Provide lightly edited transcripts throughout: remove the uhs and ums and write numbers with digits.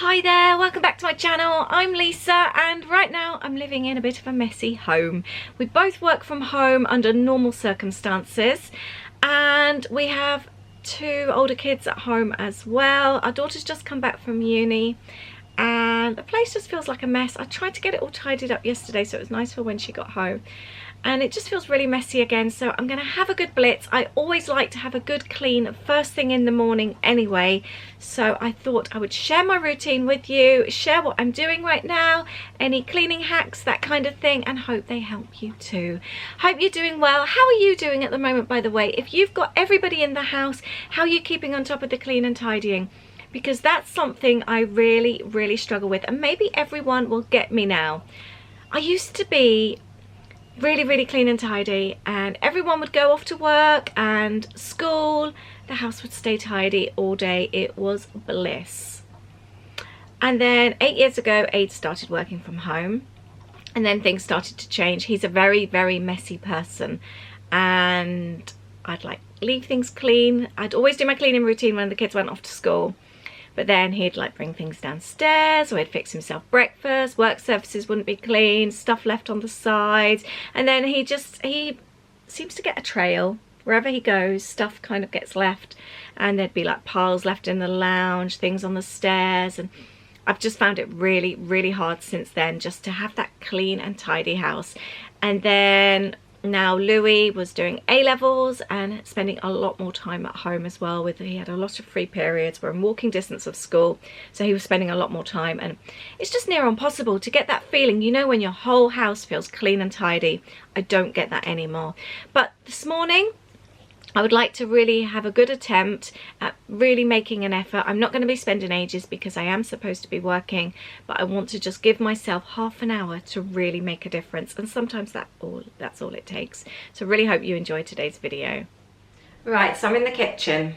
Hi there, welcome back to my channel. I'm Lisa and right now I'm living in a bit of a messy home. We both work from home under normal circumstances and we have two older kids at home as well. Our daughter's just come back from uni and the place just feels like a mess. I tried to get it all tidied up yesterday so it was nice for when she got home. And it just feels really messy again, so I'm going to have a good blitz. I always like to have a good clean first thing in the morning anyway, so I thought I would share my routine with you, share what I'm doing right now, any cleaning hacks, that kind of thing, and hope they help you too. Hope you're doing well. How are you doing at the moment, by the way? If you've got everybody in the house, how are you keeping on top of the clean and tidying? Because that's something I really struggle with, and maybe everyone will get me now. I used to be really clean and tidy, and everyone would go off to work and school, the house would stay tidy all day. It was bliss. And then 8 years ago Aid started working from home and then things started to change. He's a very messy person and I'd like leave things clean. I'd always do my cleaning routine when the kids went off to school, but then he'd like bring things downstairs, or he'd fix himself breakfast, work surfaces wouldn't be clean, stuff left on the sides, and then he seems to get a trail. Wherever he goes, stuff kind of gets left, and there'd be like piles left in the lounge, things on the stairs, and I've just found it really hard since then just to have that clean and tidy house. And then now Louis was doing A-levels and spending a lot more time at home as well. He had a lot of free periods. We're in walking distance of school, so he was spending a lot more time, and it's just near impossible to get that feeling, you know, when your whole house feels clean and tidy. I don't get that anymore. But this morning I would like to really have a good attempt at really making an effort. I'm not going to be spending ages because I am supposed to be working, but I want to just give myself half an hour to really make a difference, and sometimes that's all it takes. So really hope you enjoyed today's video. Right, so I'm in the kitchen.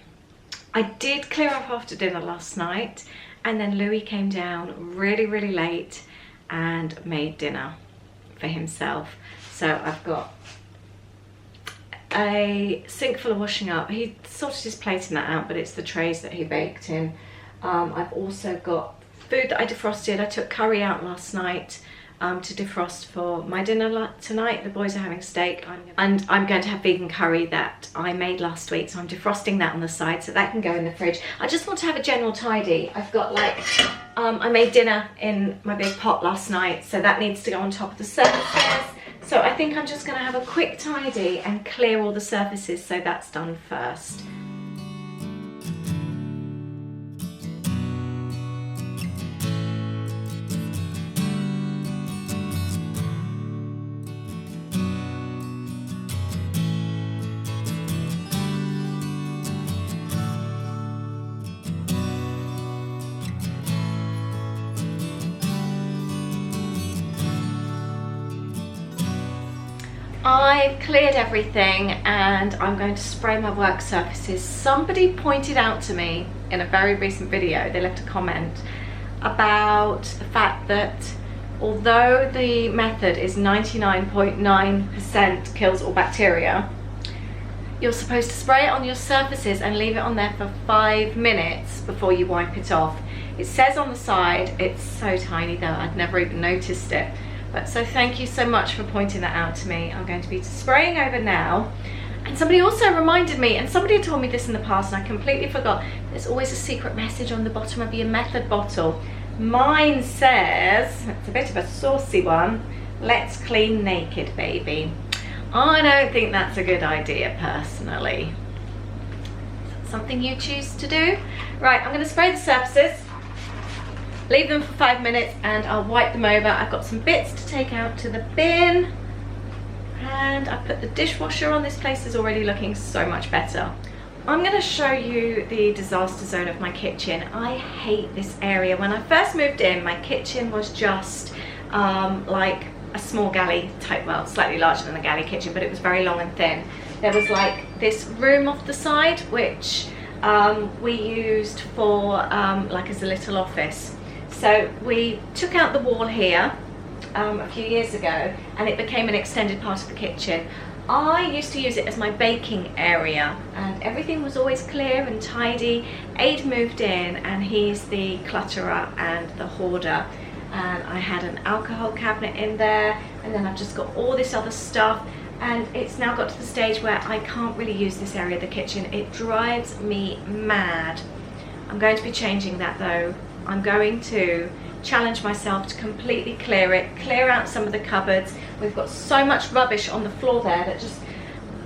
I did clear up after dinner last night, and then Louis came down really late and made dinner for himself. So I've got a sink full of washing up. He sorted his plating that out, but it's the trays that he baked in. I've also got food that I defrosted. I took curry out last night to defrost for my dinner tonight. The boys are having steak, and I'm going to have vegan curry that I made last week, so I'm defrosting that on the side so that can go in the fridge. I just want to have a general tidy. I've got like I made dinner in my big pot last night, so that needs to go on top of the surfaces. So I think I'm just going to have a quick tidy and clear all the surfaces, so that's done first. I've cleared everything and I'm going to spray my work surfaces. Somebody pointed out to me in a very recent video, they left a comment about the fact that although the method is 99.9% kills all bacteria, you're supposed to spray it on your surfaces and leave it on there for 5 minutes before you wipe it off. It says on the side, it's so tiny though, I'd never even noticed it. But so thank you so much for pointing that out to me. I'm going to be spraying over now. And somebody also reminded me, and somebody had told me this in the past and I completely forgot, there's always a secret message on the bottom of your method bottle. Mine says, it's a bit of a saucy one, let's clean naked, baby. I don't think that's a good idea personally. Is that something you choose to do? Right, I'm going to spray the surfaces. Leave them for 5 minutes and I'll wipe them over. I've got some bits to take out to the bin, and I put the dishwasher on. This place is already looking so much better. I'm going to show you the disaster zone of my kitchen. I hate this area. When I first moved in, my kitchen was just like a small galley type, well, slightly larger than a galley kitchen, but it was very long and thin. There was like this room off the side which we used for like as a little office. So we took out the wall here a few years ago and it became an extended part of the kitchen. I used to use it as my baking area and everything was always clear and tidy. Aid moved in and he's the clutterer and the hoarder, and I had an alcohol cabinet in there, and then I've just got all this other stuff, and it's now got to the stage where I can't really use this area of the kitchen. It drives me mad. I'm going to be changing that though. I'm going to challenge myself to completely clear it, clear out some of the cupboards. We've got so much rubbish on the floor there that just,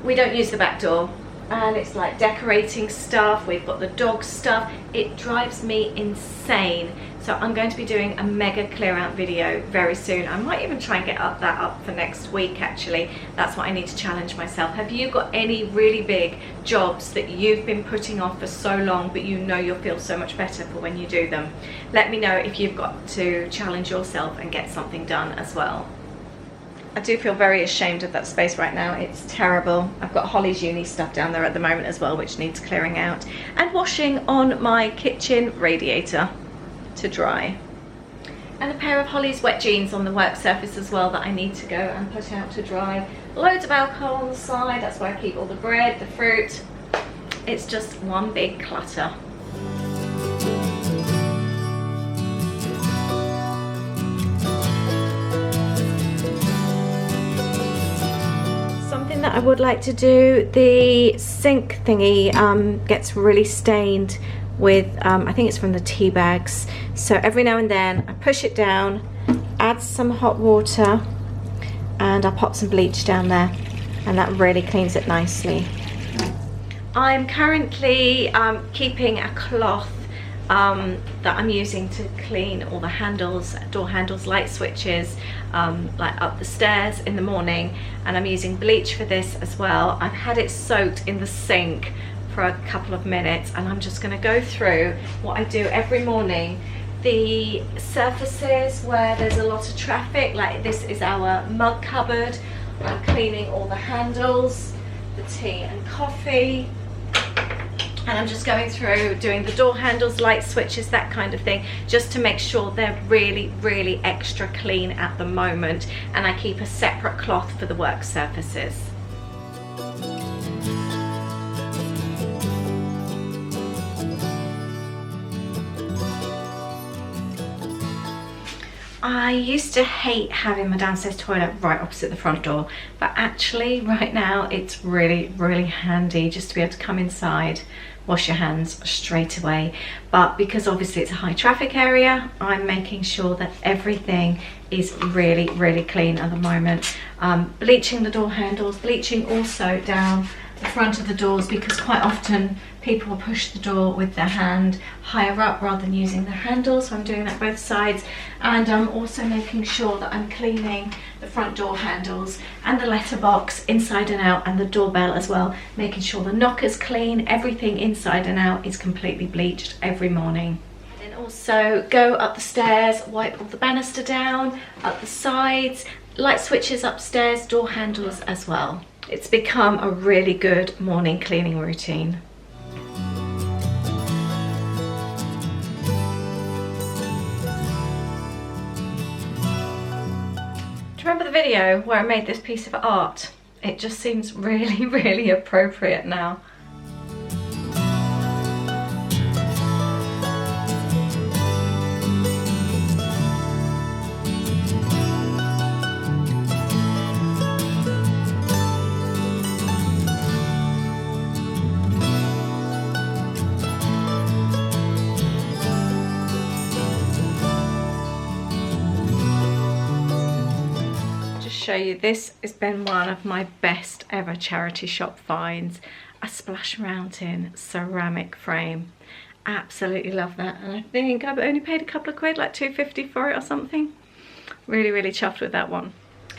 we don't use the back door, and it's like decorating stuff. We've got the dog stuff. It drives me insane. So I'm going to be doing a mega clear out video very soon. I might even try and get that up for next week actually. That's what I need to challenge myself. Have you got any really big jobs that you've been putting off for so long but you know you'll feel so much better for when you do them? Let me know if you've got to challenge yourself and get something done as well. I do feel very ashamed of that space right now. It's terrible. I've got Holly's uni stuff down there at the moment as well, which needs clearing out, and washing on my kitchen radiator to dry, and a pair of Holly's wet jeans on the work surface as well that I need to go and put out to dry. Loads of alcohol on the side. That's where I keep all the bread, the fruit. It's just one big clutter. Something that I would like to do, the sink thingy gets really stained with, I think it's from the tea bags. So every now and then I push it down, add some hot water, and I pop some bleach down there, and that really cleans it nicely. I'm currently keeping a cloth that I'm using to clean all the handles, door handles, light switches, like up the stairs in the morning, and I'm using bleach for this as well. I've had it soaked in the sink for a couple of minutes, and I'm just going to go through what I do every morning. The surfaces where there's a lot of traffic, like this is our mug cupboard. I'm cleaning all the handles, the tea and coffee, and I'm just going through doing the door handles, light switches, that kind of thing, just to make sure they're really, really extra clean at the moment, and I keep a separate cloth for the work surfaces. I used to hate having my downstairs toilet right opposite the front door, but actually right now it's really, really handy just to be able to come inside, wash your hands straight away. But because obviously it's a high traffic area, I'm making sure that everything is really, really clean at the moment. Bleaching the door handles, bleaching also down the front of the doors, because quite often people will push the door with their hand higher up rather than using the handle, so I'm doing that both sides. And I'm also making sure that I'm cleaning the front door handles and the letterbox inside and out, and the doorbell as well, making sure the knocker's clean. Everything inside and out is completely bleached every morning. Then also go up the stairs, wipe all the banister down, up the sides, light switches upstairs, door handles as well. It's become a really good morning cleaning routine. Do you remember the video where I made this piece of art? It just seems really, really appropriate now. Show you, this has been one of my best ever charity shop finds, a splash mountain ceramic frame. Absolutely love that, and I think I've only paid a couple of quid, like £2.50 for it or something. Really, really chuffed with that one.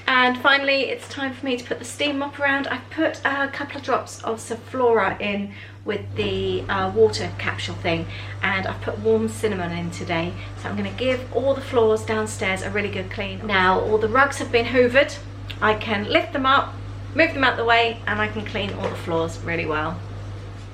And finally, it's time for me to put the steam mop around. I've put a couple of drops of Saflora in with the water capsule thing, and I've put warm cinnamon in today. So I'm going to give all the floors downstairs a really good clean. Now all the rugs have been hoovered. I can lift them up, move them out the way, and I can clean all the floors really well.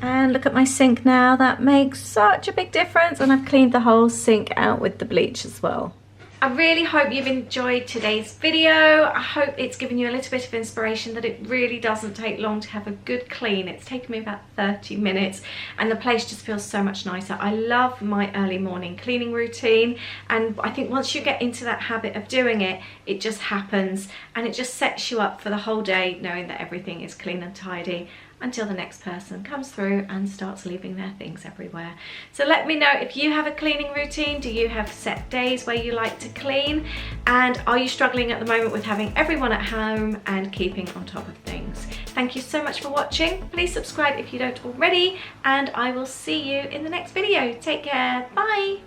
And look at my sink now. That makes such a big difference, and I've cleaned the whole sink out with the bleach as well. I really hope you've enjoyed today's video. I hope it's given you a little bit of inspiration that it really doesn't take long to have a good clean. It's taken me about 30 minutes and the place just feels so much nicer. I love my early morning cleaning routine, and I think once you get into that habit of doing it, it just happens and it just sets you up for the whole day knowing that everything is clean and tidy until the next person comes through and starts leaving their things everywhere. So let me know if you have a cleaning routine. Do you have set days where you like to clean? And are you struggling at the moment with having everyone at home and keeping on top of things? Thank you so much for watching. Please subscribe if you don't already, and I will see you in the next video. Take care. Bye.